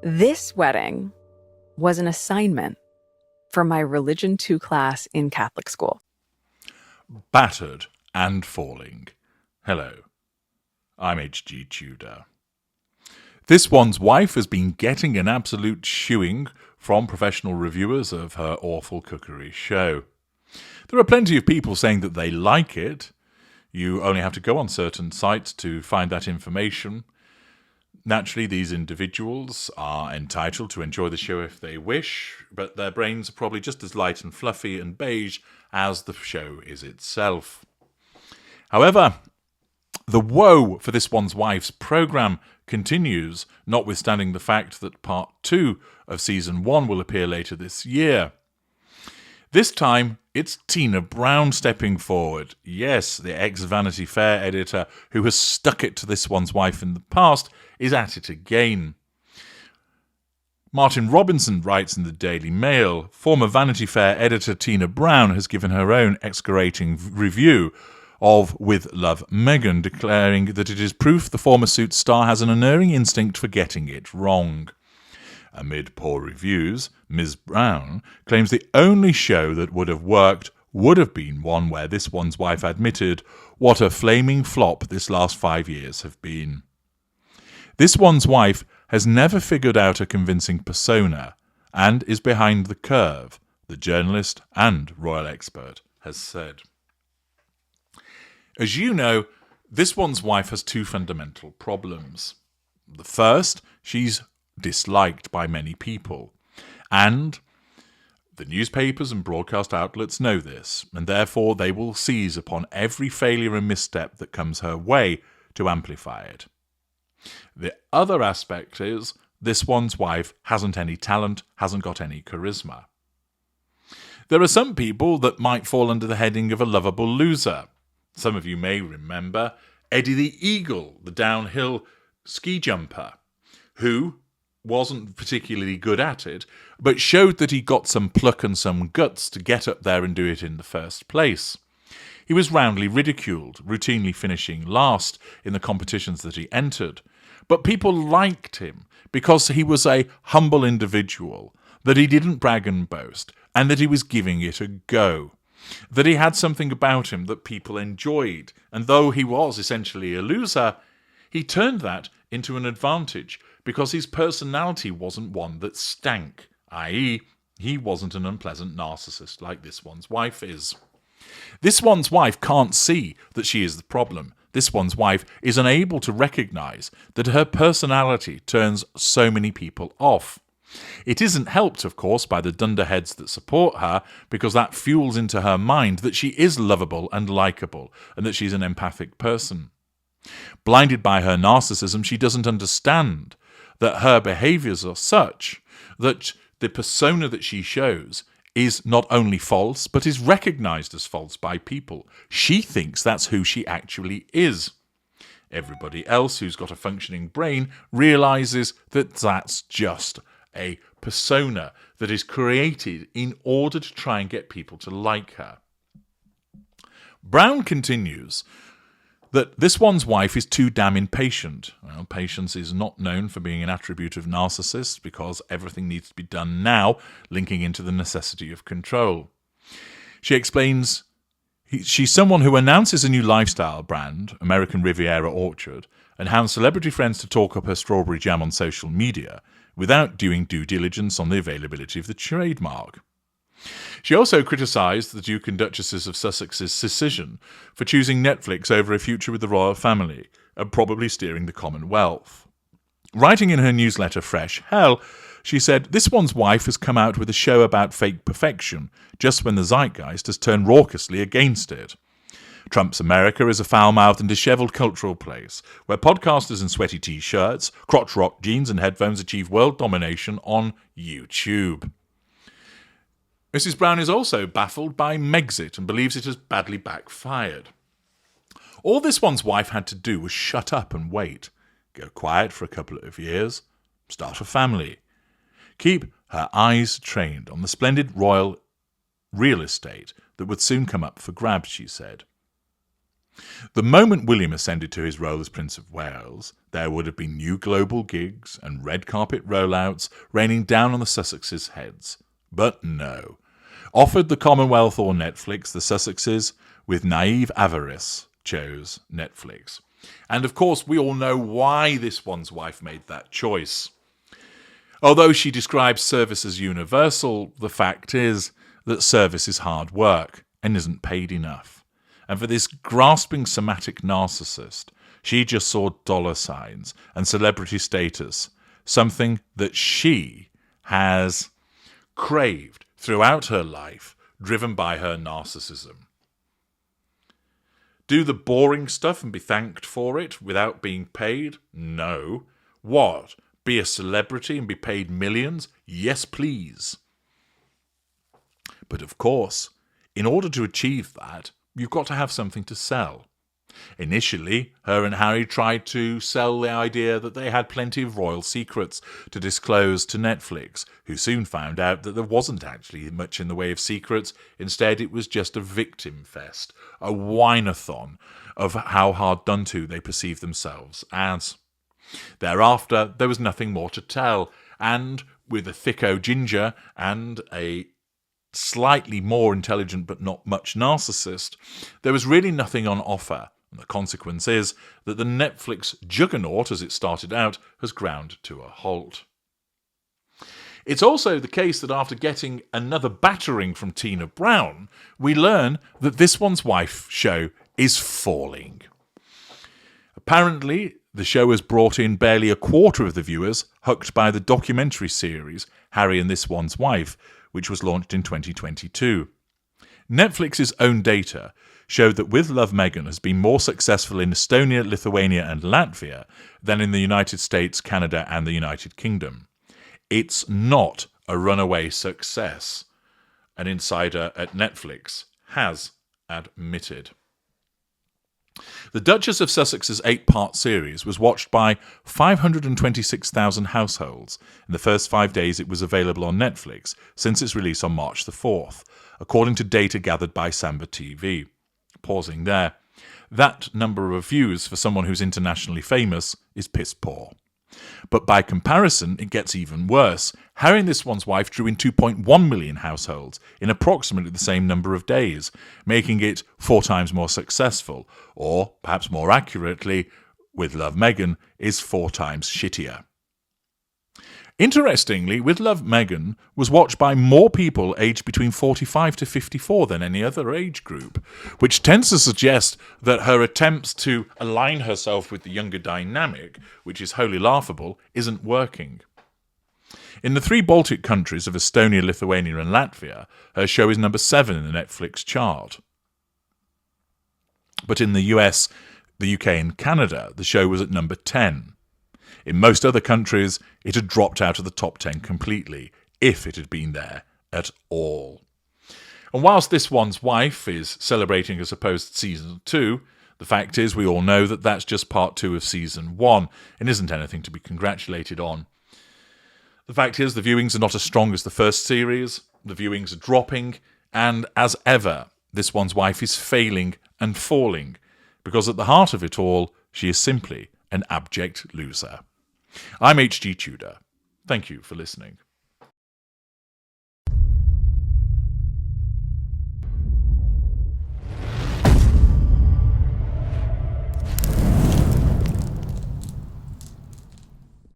This wedding was an assignment for my Religion 2 class in Catholic school. Battered and falling. Hello, I'm HG Tudor. This one's wife has been getting an absolute shoeing from professional reviewers of her awful cookery show. There are plenty of people saying that they like it. You only have to go on certain sites to find that information. Naturally, these individuals are entitled to enjoy the show if they wish, but their brains are probably just as light and fluffy and beige as the show is itself. However, the woe for this one's wife's programme continues, notwithstanding the fact that part 2 of season 1 will appear later this year. This time, it's Tina Brown stepping forward. Yes, the ex-Vanity Fair editor who has stuck it to this one's wife in the past is at it again. Martin Robinson writes in the Daily Mail, former Vanity Fair editor Tina Brown has given her own excoriating review of With Love Meghan, declaring that it is proof the former Suits star has an unerring instinct for getting it wrong. Amid poor reviews, Ms. Brown claims the only show that would have worked would have been one where this one's wife admitted what a flaming flop this last 5 years have been. This one's wife has never figured out a convincing persona and is behind the curve, the journalist and royal expert has said. As you know, this one's wife has two fundamental problems. The first, she's disliked by many people, and the newspapers and broadcast outlets know this, and therefore they will seize upon every failure and misstep that comes her way to amplify it. The other aspect is this one's wife hasn't any talent, hasn't got any charisma. There are some people that might fall under the heading of a lovable loser. Some of you may remember Eddie the Eagle, the downhill ski jumper, who wasn't particularly good at it, but showed that he got some pluck and some guts to get up there and do it in the first place. He was roundly ridiculed, routinely finishing last in the competitions that he entered. But people liked him because he was a humble individual, that he didn't brag and boast, and that he was giving it a go. That he had something about him that people enjoyed, and though he was essentially a loser, he turned that into an advantage because his personality wasn't one that stank, i.e., he wasn't an unpleasant narcissist like this one's wife is. This one's wife can't see that she is the problem. This one's wife is unable to recognise that her personality turns so many people off. It isn't helped, of course, by the dunderheads that support her, because that fuels into her mind that she is lovable and likeable, and that she's an empathic person. Blinded by her narcissism, she doesn't understand that her behaviours are such that the persona that she shows is not only false, but is recognised as false by people. She thinks that's who she actually is. Everybody else who's got a functioning brain realises that that's just a persona that is created in order to try and get people to like her. Brown continues that this one's wife is too damn impatient. Well, patience is not known for being an attribute of narcissists because everything needs to be done now, linking into the necessity of control. She explains she's someone who announces a new lifestyle brand, American Riviera Orchard, and hounds celebrity friends to talk up her strawberry jam on social media without doing due diligence on the availability of the trademark. She also criticised the Duke and Duchesses of Sussex's decision for choosing Netflix over a future with the royal family and probably steering the Commonwealth. Writing in her newsletter Fresh Hell, she said, "This one's wife has come out with a show about fake perfection just when the zeitgeist has turned raucously against it. Trump's America is a foul-mouthed and dishevelled cultural place where podcasters in sweaty T-shirts, crotch-rock jeans and headphones achieve world domination on YouTube." Mrs. Brown is also baffled by Megxit and believes it has badly backfired. All this one's wife had to do was shut up and wait, go quiet for a couple of years, start a family, keep her eyes trained on the splendid royal real estate that would soon come up for grabs, she said. The moment William ascended to his role as Prince of Wales, there would have been new global gigs and red carpet rollouts raining down on the Sussexes' heads. But no. Offered the Commonwealth or Netflix, the Sussexes, with naive avarice, chose Netflix. And of course, we all know why this one's wife made that choice. Although she describes service as universal, the fact is that service is hard work and isn't paid enough. And for this grasping somatic narcissist, she just saw dollar signs and celebrity status, something that she has craved throughout her life, driven by her narcissism. Do the boring stuff and be thanked for it without being paid? No. What? Be a celebrity and be paid millions? Yes, please. But of course, in order to achieve that, you've got to have something to sell. Initially, her and Harry tried to sell the idea that they had plenty of royal secrets to disclose to Netflix, who soon found out that there wasn't actually much in the way of secrets. Instead, it was just a victim fest, a whine-a-thon of how hard done to they perceived themselves as. Thereafter, there was nothing more to tell, and with a thicko ginger and a slightly more intelligent but not much narcissist, there was really nothing on offer. And the consequence is that the Netflix juggernaut, as it started out, has ground to a halt. It's also the case that after getting another battering from Tina Brown, we learn that This One's Wife show is falling. Apparently, the show has brought in barely a quarter of the viewers hooked by the documentary series Harry and This One's Wife, which was launched in 2022. Netflix's own data showed that With Love Meghan has been more successful in Estonia, Lithuania and Latvia than in the United States, Canada and the United Kingdom. It's not a runaway success, an insider at Netflix has admitted. The Duchess of Sussex's 8-part series was watched by 526,000 households in the first 5 days it was available on Netflix since its release on March the 4th, according to data gathered by Samba TV. Pausing there. That number of views for someone who's internationally famous is piss poor. But by comparison, it gets even worse. Harry and This One's Wife drew in 2.1 million households in approximately the same number of days, making it 4 times more successful, or, perhaps more accurately, With Love Meghan is 4 times shittier. Interestingly, With Love Meghan was watched by more people aged between 45 to 54 than any other age group, which tends to suggest that her attempts to align herself with the younger dynamic, which is wholly laughable, isn't working. In the 3 Baltic countries of Estonia, Lithuania and Latvia, her show is number 7 in the Netflix chart. But in the US, the UK and Canada, the show was at number 10. In most other countries, it had dropped out of the top 10 completely, if it had been there at all. And whilst This One's Wife is celebrating a supposed season 2, the fact is we all know that that's just part 2 of season 1 and isn't anything to be congratulated on. The fact is the viewings are not as strong as the first series, the viewings are dropping, and as ever, This One's Wife is failing and falling, because at the heart of it all, she is simply an abject loser. I'm HG Tudor. Thank you for listening.